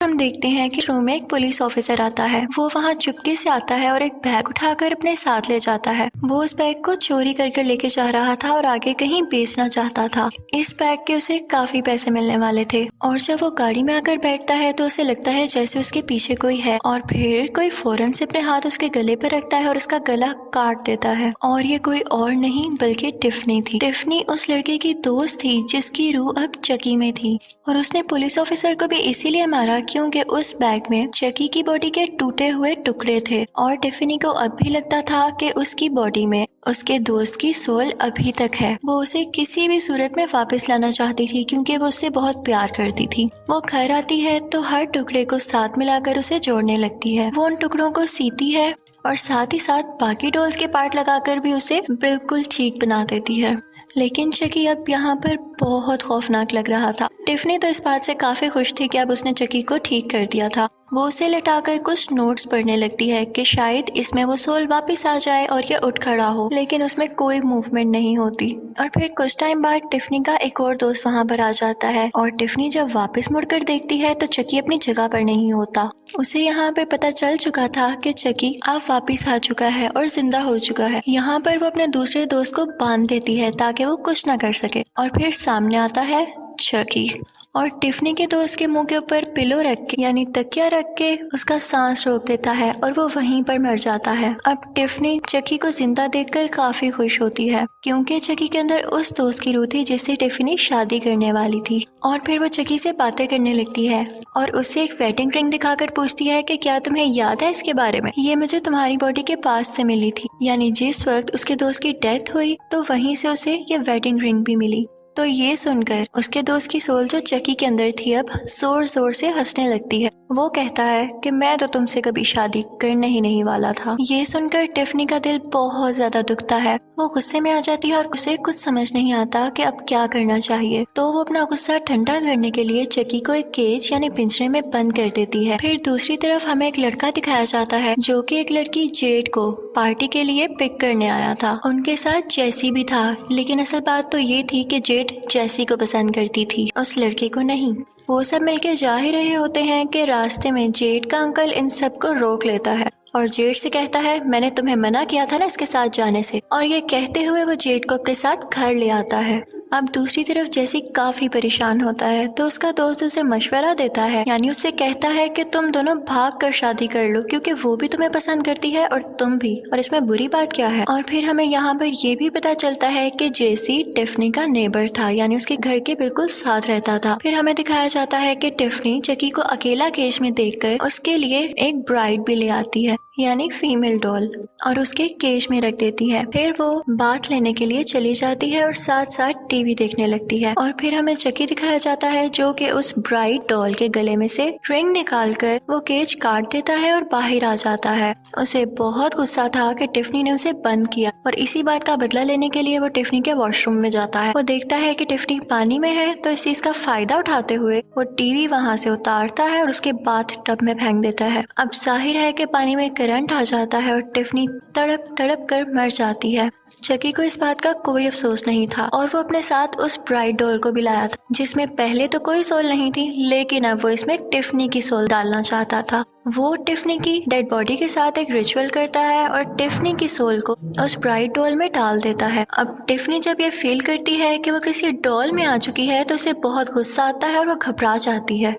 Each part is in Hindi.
हम देखते हैं कि रूम में एक पुलिस ऑफिसर आता है। वो वहाँ चुपके से आता है और एक बैग उठाकर अपने साथ ले जाता है। वो उस बैग को चोरी करके लेके जा रहा था और आगे कहीं बेचना चाहता था। इस बैग के उसे काफी पैसे मिलने वाले थे और जब वो गाड़ी में आकर बैठता है तो उसे लगता है जैसे उसके पीछे कोई है और फिर कोई फौरन से अपने हाथ उसके गले पर रखता है और उसका गला काट देता है। और ये कोई और नहीं बल्कि टिफनी थी। टिफनी उस लड़के की दोस्त थी जिसकी रूह अब चकी में थी और उसने पुलिस ऑफिसर को भी इसीलिए मारा क्योंकि उस बैग में चकी की बॉडी के टूटे हुए टुकड़े थे और टिफनी को अब भी लगता था कि उसकी बॉडी में उसके दोस्त की सोल अभी तक है। वो उसे किसी भी सूरत में वापस लाना चाहती थी क्योंकि वो उससे बहुत प्यार करती थी। वो घर आती है तो हर टुकड़े को साथ मिलाकर उसे जोड़ने लगती है। वो उन टुकड़ों को सीती है और साथ ही साथ बाकी डॉल्स के पार्ट लगाकर भी उसे बिल्कुल ठीक बना देती है। लेकिन चकी अब यहाँ पर बहुत खौफनाक लग रहा था। टिफनी तो इस बात से काफी खुश थी कि अब उसने चकी को ठीक कर दिया था। वो उसे लेटाकर कुछ नोट्स पढ़ने लगती है कि शायद इसमें वो सोल वापस आ जाए और ये उठ खड़ा हो, लेकिन उसमें कोई मूवमेंट नहीं होती। और फिर कुछ टाइम बाद टिफनी का एक और दोस्त वहाँ पर आ जाता है और टिफनी जब वापस मुड़कर देखती है तो चकी अपनी जगह पर नहीं होता। उसे यहाँ पे पता चल चुका था कि चकी अब वापस आ चुका है और जिंदा हो चुका है। यहाँ पर वो अपने दूसरे दोस्त को बांध देती है ताकि वो कुछ ना कर सके और फिर सामने आता है चकी और टिफनी के दोस्त के मुंह के ऊपर पिलो रख के यानी तकिया रख के उसका सांस रोक देता है और वो वहीं पर मर जाता है। अब टिफनी चकी को जिंदा देखकर काफी खुश होती है क्योंकि चकी के अंदर उस दोस्त की रूह थी जिससे टिफनी शादी करने वाली थी। और फिर वो चकी से बातें करने लगती है और उससे एक वेडिंग रिंग दिखाकर पूछती है कि क्या तुम्हें याद है इसके बारे में, ये मुझे तुम्हारी बॉडी के पास से मिली थी। यानी जिस वक्त उसके दोस्त की डेथ हुई तो वहीं से उसे ये वेडिंग रिंग भी मिली। तो ये सुनकर उसके दोस्त की सोल जो चकी के अंदर थी अब जोर जोर से हंसने लगती है। वो कहता है कि मैं तो तुमसे कभी शादी करने ही नहीं वाला था। ये सुनकर टिफनी का दिल बहुत ज्यादा दुखता है। वो गुस्से में आ जाती है और उसे कुछ समझ नहीं आता कि अब क्या करना चाहिए। तो वो अपना गुस्सा ठंडा करने के लिए चकी को एक केज यानी पिंजरे में बंद कर देती है। फिर दूसरी तरफ हमें एक लड़का दिखाया जाता है जो कि एक लड़की जेड को पार्टी के लिए पिक करने आया था। उनके साथ जैसी भी था, लेकिन असल बात तो ये थी कि जेड जैसी को पसंद करती थी, उस लड़के को नहीं। वो सब मिलके जा ही रहे होते हैं कि रास्ते में जेड का अंकल इन सबको रोक लेता है और जेड से कहता है मैंने तुम्हें मना किया था ना इसके साथ जाने से। और ये कहते हुए वो जेड को अपने साथ घर ले आता है। अब दूसरी तरफ जैसी काफी परेशान होता है तो उसका दोस्त उसे मशवरा देता है, यानी उससे कहता है कि तुम दोनों भाग कर शादी कर लो क्योंकि वो भी तुम्हें पसंद करती है और तुम भी, और इसमें बुरी बात क्या है। और फिर हमें यहाँ पर ये भी पता चलता है कि जेसी टिफनी का नेबर था, यानी उसके घर के बिल्कुल साथ रहता था। फिर हमें दिखाया जाता है कि टिफनी चकी को अकेला केज में देखकर उसके लिए एक ब्राइड भी ले आती है, यानी फीमेल डॉल, और उसके केज में रख देती है। फिर वो बात लेने के लिए चली जाती है और साथ साथ टीवी देखने लगती है। और फिर हमें चकी दिखाया जाता है जो कि उस ब्राइट डॉल के गले में से रिंग निकालकर वो केज काट देता है और बाहर आ जाता है। उसे बहुत गुस्सा था कि टिफनी ने उसे बंद किया और इसी बात का बदला लेने के लिए वो टिफनी के वॉशरूम में जाता है। वो देखता है कि टिफनी पानी में है तो इस चीज का फायदा उठाते हुए वो टीवी वहाँ से उतारता है और उसके बाद टब में फेंक देता है। अब जाहिर है कि पानी में करंट आ जाता है और टिफनी तड़प तड़प कर मर जाती है। चकी को इस बात का कोई अफसोस नहीं था और वो अपने साथ उस ब्राइट डॉल को भी लाया था जिसमें पहले तो कोई सोल नहीं थी, लेकिन अब वो इसमें टिफनी की सोल डालना चाहता था। वो टिफनी की डेड बॉडी के साथ एक रिचुअल करता है और टिफनी की सोल को उस ब्राइट डॉल में डाल देता है। अब टिफनी जब ये फील करती है कि वो किसी डॉल में आ चुकी है तो उसे बहुत गुस्सा आता है और वो घबरा जाती है।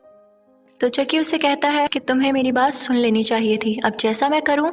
तो चकी उससे कहता है कि तुम्हें मेरी बात सुन लेनी चाहिए थी। अब जैसा मैं करूं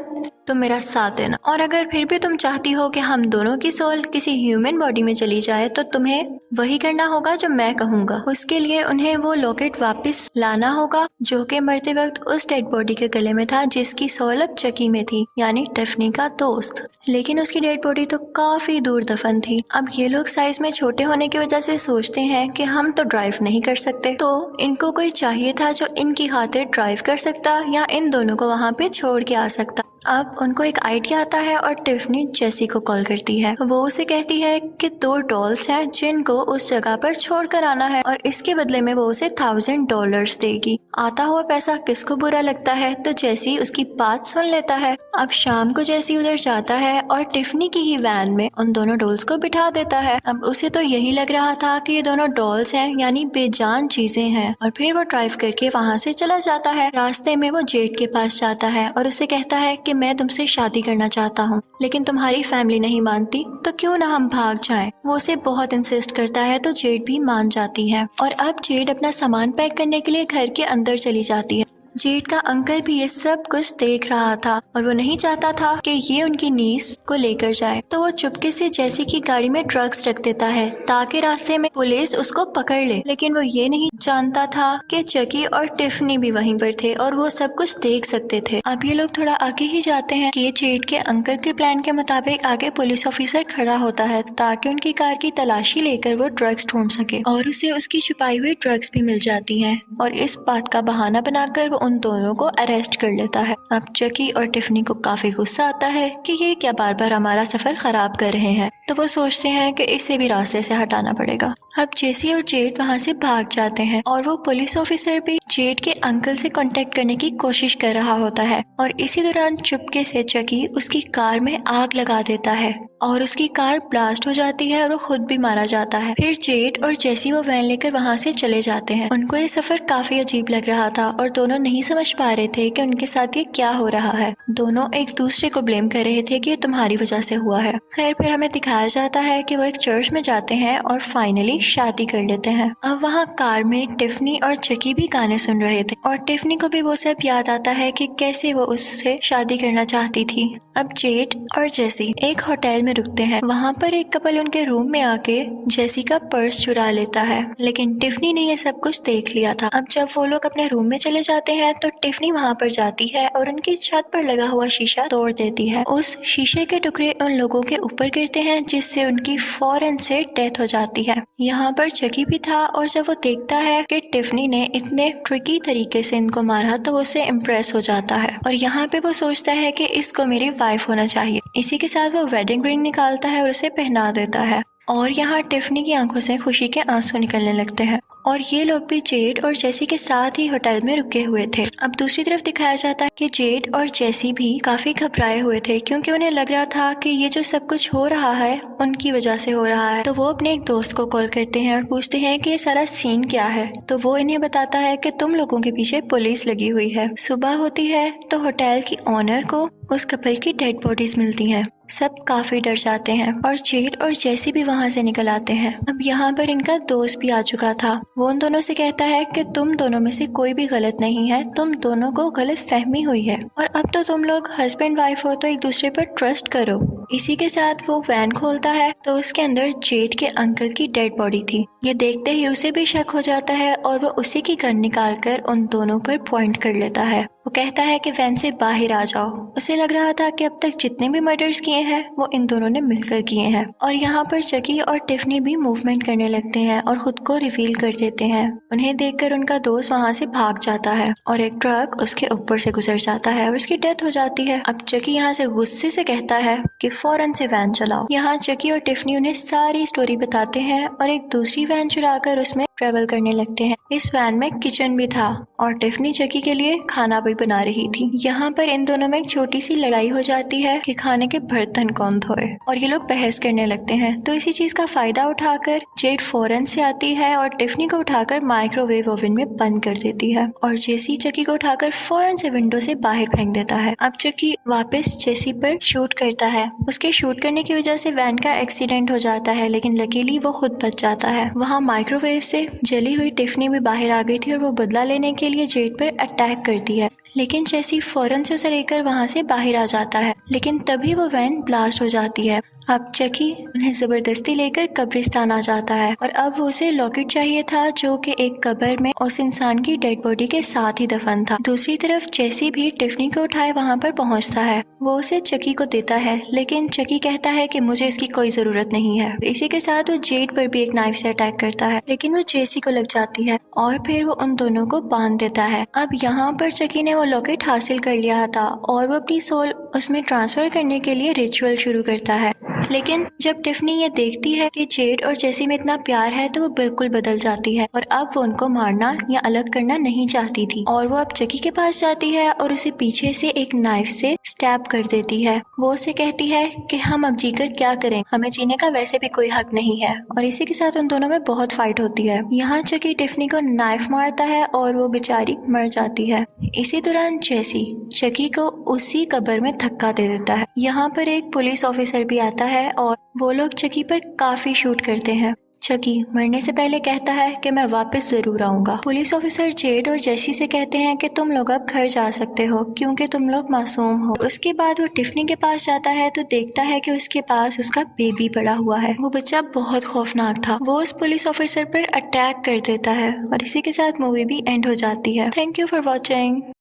तुम मेरा साथ देना, और अगर फिर भी तुम चाहती हो कि हम दोनों की सोल किसी ह्यूमन बॉडी में चली जाए तो तुम्हें वही करना होगा जो मैं कहूंगा। उसके लिए उन्हें वो लॉकेट वापस लाना होगा जो कि मरते वक्त उस डेड बॉडी के गले में था जिसकी सोल अब चकी में थी, यानी टिफनी का दोस्त। लेकिन उसकी डेड बॉडी तो काफी दूर दफन थी। अब ये लोग साइज में छोटे होने की वजह से सोचते हैं कि हम तो ड्राइव नहीं कर सकते, तो इनको कोई चाहिए था जो इनकी खातिर ड्राइव कर सकता या इन दोनों को वहाँ पे छोड़ के आ सकता। अब उनको एक आइडिया आता है और टिफनी जेसी को कॉल करती है। वो उसे कहती है कि 2 डॉल्स हैं जिनको उस जगह पर छोड़ कर आना है और इसके बदले में वो उसे $1000 देगी। आता हुआ पैसा किसको बुरा लगता है, तो जेसी उसकी बात सुन लेता है। अब शाम को जेसी उधर जाता है और टिफनी की ही वैन में उन दोनों डॉल्स को बिठा देता है। अब उसे तो यही लग रहा था कि ये दोनों डॉल्स हैं, यानी बेजान चीजें हैं, और फिर वो ड्राइव करके वहाँ से चला जाता है। रास्ते में वो जेड के पास जाता है और उसे कहता है कि मैं तुमसे शादी करना चाहता हूँ, लेकिन तुम्हारी फैमिली नहीं मानती, तो क्यों ना हम भाग जाएं। वो उसे बहुत इंसिस्ट करता है तो जेड भी मान जाती है और अब जेड अपना सामान पैक करने के लिए घर के अंदर चली जाती है। जेड का अंकल भी ये सब कुछ देख रहा था और वो नहीं चाहता था कि ये उनकी नीस को लेकर जाए, तो वो चुपके से जेसी की गाड़ी में ड्रग्स रख देता है ताकि रास्ते में पुलिस उसको पकड़ ले। लेकिन वो ये नहीं जानता था कि चकी और टिफनी भी वहीं पर थे और वो सब कुछ देख सकते थे। अब ये लोग थोड़ा आगे ही जाते हैं कि जेड के अंकल के प्लान के मुताबिक आगे पुलिस ऑफिसर खड़ा होता है ताकि उनकी कार की तलाशी लेकर वो ड्रग्स ढूंढ सके और उसे उसकी छुपाई हुई ड्रग्स भी मिल जाती हैं और इस बात का बहाना बनाकर वो उन दोनों को अरेस्ट कर लेता है। अब चकी और टिफनी को काफी गुस्सा आता है कि ये क्या बार बार हमारा सफर खराब कर रहे हैं, तो वो सोचते हैं कि इसे भी रास्ते से हटाना पड़ेगा। अब जेसी और जेड वहाँ से भाग जाते हैं और वो पुलिस ऑफिसर भी जेड के अंकल से कांटेक्ट करने की कोशिश कर रहा होता है और इसी दौरान चुपके से चकी उसकी कार में आग लगा देता है और उसकी कार ब्लास्ट हो जाती है और वो खुद भी मारा जाता है। फिर जेड और जेसी वो वैन लेकर वहाँ से चले जाते हैं। उनको ये सफर काफी अजीब लग रहा था और दोनों नहीं समझ पा रहे थे कि उनके साथ ये क्या हो रहा है। दोनों एक दूसरे को ब्लेम कर रहे थे कि ये तुम्हारी वजह से हुआ है। खैर फिर हमें दिखाया जाता है कि वो एक चर्च में जाते हैं और फाइनली शादी कर लेते हैं। अब वहाँ कार में टिफनी और चकी भी गाने सुन रहे थे और टिफनी को भी वो सब याद आता है कि कैसे वो उससे शादी करना चाहती थी। अब जेड और जेसी एक होटल में रुकते हैं। वहाँ पर एक कपल उनके रूम में आके जेसी का पर्स चुरा लेता है, लेकिन टिफनी ने ये सब कुछ देख लिया था। अब जब वो लोग अपने रूम में चले जाते हैं तो टिफनी वहाँ पर जाती है और उनकी छत पर लगा हुआ शीशा तोड़ देती है। उस शीशे के टुकड़े उन लोगों के ऊपर गिरते हैं जिससे उनकी फौरन से डेथ हो जाती है। यहाँ पर चकी भी था और जब वो देखता है कि टिफनी ने इतने ट्रिकी तरीके से इनको मारा तो वो उससे इम्प्रेस हो जाता है और यहाँ पे वो सोचता है कि इसको मेरी वाइफ होना चाहिए। इसी के साथ वो वेडिंग रिंग निकालता है और उसे पहना देता है और यहाँ टिफनी की आंखों से खुशी के आंसू निकलने लगते हैं और ये लोग भी जेड और जेसी के साथ ही होटल में रुके हुए थे। अब दूसरी तरफ दिखाया जाता है कि जेड और जेसी भी काफी घबराए हुए थे क्योंकि उन्हें लग रहा था कि ये जो सब कुछ हो रहा है उनकी वजह से हो रहा है। तो वो अपने एक दोस्त को कॉल करते हैं और पूछते हैं कि ये सारा सीन क्या है। तो वो इन्हें बताता है कि तुम लोगों के पीछे पुलिस लगी हुई है। सुबह होती है तो होटल की ओनर को उस कपल की डेड बॉडीज मिलती हैं। सब काफी डर जाते हैं और जेड और जेसी भी वहाँ से निकल आते हैं। अब यहाँ पर इनका दोस्त भी आ चुका था। वो उन दोनों से कहता है कि तुम दोनों में से कोई भी गलत नहीं है, तुम दोनों को गलत फहमी हुई है और अब तो तुम लोग हस्बैंड वाइफ हो तो एक दूसरे पर ट्रस्ट करो। इसी के साथ वो वैन खोलता है तो उसके अंदर जेड के अंकल की डेड बॉडी थी। ये देखते ही उसे भी शक हो जाता है और वो उसी की गन निकालकर उन दोनों पर पॉइंट कर लेता है। वो कहता है कि वैन से बाहर आ जाओ। उसे लग रहा था कि अब तक जितने भी मर्डर्स किए हैं वो इन दोनों ने मिलकर किए हैं। और यहाँ पर चकी और टिफनी भी मूवमेंट करने लगते हैं और खुद को रिवील कर देते हैं। उन्हें देखकर उनका दोस्त वहाँ से भाग जाता है और एक ट्रक उसके ऊपर से गुजर जाता है और उसकी डेथ हो जाती है। अब चकी यहाँ से गुस्से से कहता है कि फौरन से वैन चलाओ। यहाँ चकी और टिफनी उन्हें सारी स्टोरी बताते हैं और एक दूसरी वैन चुराकर उसमें ट्रेवल करने लगते हैं। इस वैन में किचन भी था और टिफनी चकी के लिए खाना भी बना रही थी। यहाँ पर इन दोनों में एक छोटी सी लड़ाई हो जाती है कि खाने के बर्तन कौन धोए और ये लोग बहस करने लगते हैं। तो इसी चीज का फायदा उठाकर जेड फौरन से आती है और टिफनी को उठाकर माइक्रोवेव ओवन में बंद कर देती है और जेसी चकी को उठाकर फौरन से विंडो से बाहर फेंक देता है। अब चकी वापस जेसी पर शूट करता है। उसके शूट करने की वजह से वैन का एक्सीडेंट हो जाता है, लेकिन लकीली वो खुद बच जाता है। वहाँ माइक्रोवेव से जली हुई टिफनी भी बाहर आ गई थी और वो बदला लेने के लिए जेड पर अटैक करती है, लेकिन जेसी फौरन से उसे लेकर वहाँ से बाहर आ जाता है। लेकिन तभी वो वैन ब्लास्ट हो जाती है। अब चकी उन्हें जबरदस्ती लेकर कब्रिस्तान आ जाता है और अब वो उसे लॉकेट चाहिए था जो कि एक कब्र में उस इंसान की डेड बॉडी के साथ ही दफन था। दूसरी तरफ जेसी भी टिफनी को उठाए वहाँ पर पहुँचता है। वो उसे चकी को देता है, लेकिन चकी कहता है कि मुझे इसकी कोई जरूरत नहीं है। इसी के साथ वो जेड पर भी एक नाइफ से अटैक करता है, लेकिन वो जेसी को लग जाती है और फिर वो उन दोनों को बांध देता है। अब यहाँ पर चकी ने वो लॉकेट हासिल कर लिया था और वो अपनी सोल उसमें ट्रांसफर करने के लिए रिचुअल शुरू करता है। लेकिन जब टिफनी ये देखती है कि जेड और जेसी में इतना प्यार है तो वो बिल्कुल बदल जाती है और अब वो उनको मारना या अलग करना नहीं चाहती थी और वो अब चकी के पास जाती है और उसे पीछे से एक नाइफ से स्टैब कर देती है। वो उसे कहती है कि हम अब जीकर क्या करें, हमें जीने का वैसे भी कोई हक नहीं है और इसी के साथ उन दोनों में बहुत फाइट होती है। यहाँ चकी टिफनी को नाइफ मारता है और वो बेचारी मर जाती है। इसी दौरान जेसी चकी को उसी कब्र में धक्का दे देता है। यहाँ पर एक पुलिस ऑफिसर भी आता है और वो लोग चकी पर काफी शूट करते हैं। चकी मरने से पहले कहता है कि मैं वापस जरूर आऊंगा। पुलिस ऑफिसर जेड और जेसी से कहते हैं कि तुम लोग अब घर जा सकते हो क्योंकि तुम लोग मासूम हो। उसके बाद वो टिफनी के पास जाता है तो देखता है कि उसके पास उसका बेबी पड़ा हुआ है। वो बच्चा बहुत खौफनाक था। वो उस पुलिस ऑफिसर पर अटैक कर देता है और इसी के साथ मूवी भी एंड हो जाती है। Thank you for watching.